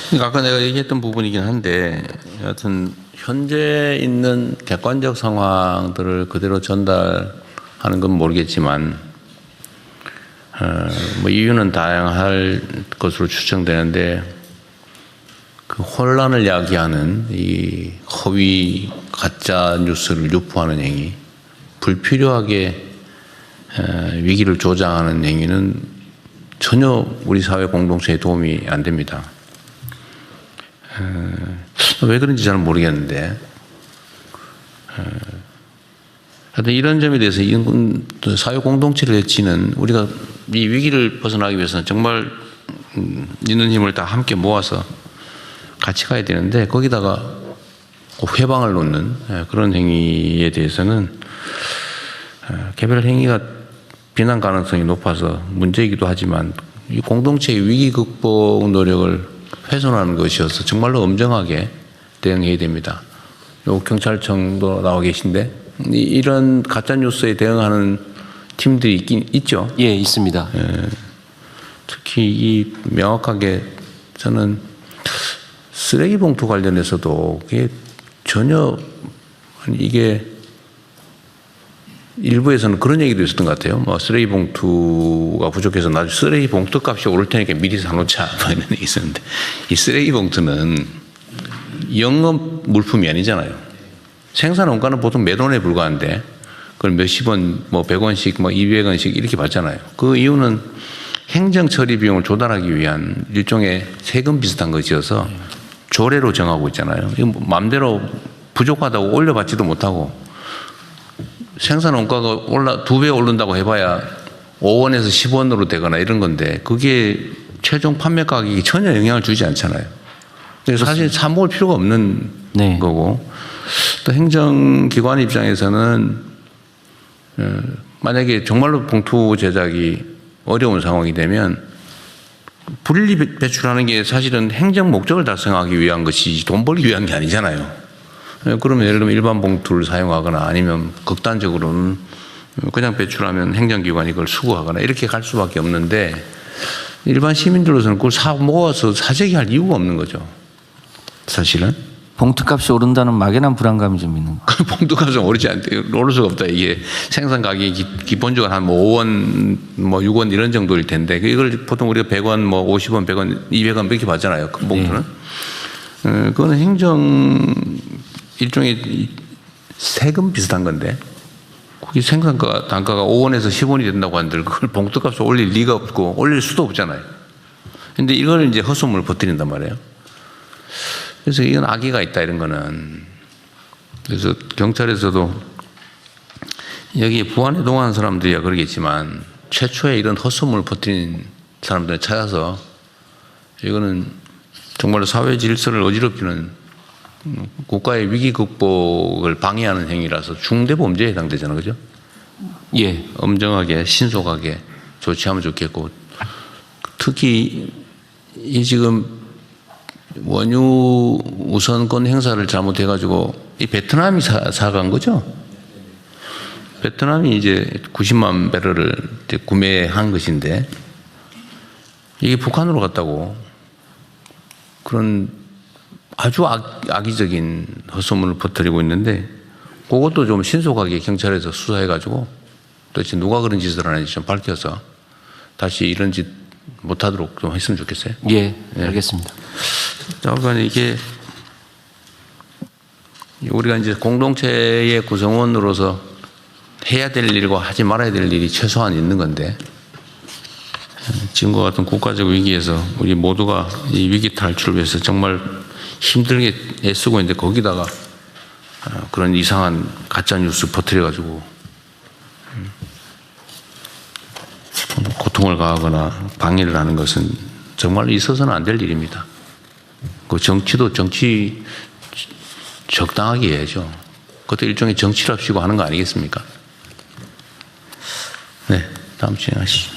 그러니까 아까 내가 얘기했던 부분이긴 한데 여하튼 현재 있는 객관적 상황들을 그대로 전달하는 건 모르겠지만 뭐 이유는 다양할 것으로 추정되는데 그 혼란을 야기하는 이 허위 가짜 뉴스를 유포하는 행위, 불필요하게 위기를 조장하는 행위는 전혀 우리 사회 공동체에 도움이 안 됩니다. 왜 그런지 잘 모르겠는데 하여튼 이런 점에 대해서 사회 공동체를 해치는 우리가 이 위기를 벗어나기 위해서는 정말 있는 힘을 다 함께 모아서 같이 가야 되는데 거기다가 회방을 놓는 그런 행위에 대해서는 개별 행위가 비난 가능성이 높아서 문제이기도 하지만 이 공동체의 위기 극복 노력을 훼손하는 것이어서 정말로 엄정하게 대응해야 됩니다. 요 경찰청도 나와 계신데 이런 가짜 뉴스에 대응하는 팀들이 있긴 있죠. 예, 있습니다. 특히 이 명확하게 저는 쓰레기 봉투 관련해서도 그게 전혀 이게 일부에서는 그런 얘기도 있었던 것 같아요. 뭐 쓰레기 봉투가 부족해서 나중에 쓰레기 봉투 값이 오를 테니까 미리 사놓자 뭐 이런 얘기 있었는데 이 쓰레기 봉투는 영업 물품이 아니잖아요. 생산 원가는 보통 몇 원에 불과한데 그걸 몇십 원, 뭐 100원씩, 뭐 200원씩 이렇게 받잖아요. 그 이유는 행정 처리 비용을 조달하기 위한 일종의 세금 비슷한 것이어서 조례로 정하고 있잖아요. 이거 마음대로 부족하다고 올려받지도 못하고 생산 원가가 2배 오른다고 해봐야 5원에서 10원으로 되거나 이런 건데 그게 최종 판매 가격이 전혀 영향을 주지 않잖아요. 그래서 사실 사먹을 필요가 없는 네. 거고 또 행정기관 입장에서는 만약에 정말로 봉투 제작이 어려운 상황이 되면 불일리 배출하는 게 사실은 행정 목적을 달성하기 위한 것이지 돈 벌기 위한 게 아니잖아요. 그러면 예를 들면 일반 봉투를 사용하거나 아니면 극단적으로는 그냥 배출하면 행정기관이 그걸 수거하거나 이렇게 갈 수밖에 없는데 일반 시민들로서는 그걸 모아서 사재기 할 이유가 없는 거죠. 사실은. 봉투값이 오른다는 막연한 불안감이 좀 있는 거. 봉투값은 오를 수가 없다. 이게 생산 가격이 기본적으로 한 뭐 5원, 뭐 6원 이런 정도일 텐데 이걸 보통 우리가 100원, 뭐 50원, 100원, 200원 이렇게 받잖아요. 큰 봉투는. 그거는 행정 일종의 세금 비슷한 건데 그게 생산가 단가가 5원에서 10원이 된다고 하는데 그걸 봉투값을 올릴 리가 없고 올릴 수도 없잖아요. 근데 이걸 이제 헛소문을 퍼뜨린단 말이에요. 그래서 이건 악의가 있다 이런 거는. 그래서 경찰에서도 여기에 부안에 동원한 사람들이야 그러겠지만 최초에 이런 헛소문을 퍼뜨린 사람들을 찾아서 이거는 정말로 사회 질서를 어지럽히는 국가의 위기 극복을 방해하는 행위라서 중대 범죄에 해당되잖아요, 그죠? 예. 엄정하게 신속하게 조치하면 좋겠고 특히 이 지금 원유 우선권 행사를 잘못해가지고 이 베트남이 사간 거죠? 베트남이 이제 90만 배럴을 이제 구매한 것인데 이게 북한으로 갔다고 그런 아주 악의적인 헛소문을 퍼뜨리고 있는데 그것도 좀 신속하게 경찰에서 수사해가지고 도대체 누가 그런 짓을 하는지 좀 밝혀서 다시 이런 짓 못하도록 좀 했으면 좋겠어요. 예, 알겠습니다. 그러니까 이게 우리가 이제 공동체의 구성원으로서 해야 될 일과 하지 말아야 될 일이 최소한 있는 건데 지금과 같은 국가적 위기에서 우리 모두가 이 위기 탈출을 위해서 정말 힘들게 애쓰고 있는데 거기다가 그런 이상한 가짜 뉴스 퍼뜨려가지고 고통을 가하거나 방해를 하는 것은 정말 있어서는 안 될 일입니다. 그 정치도 정치 적당하게 해야죠. 그것도 일종의 정치랍시고 하는 거 아니겠습니까? 네, 다음 진행하시죠.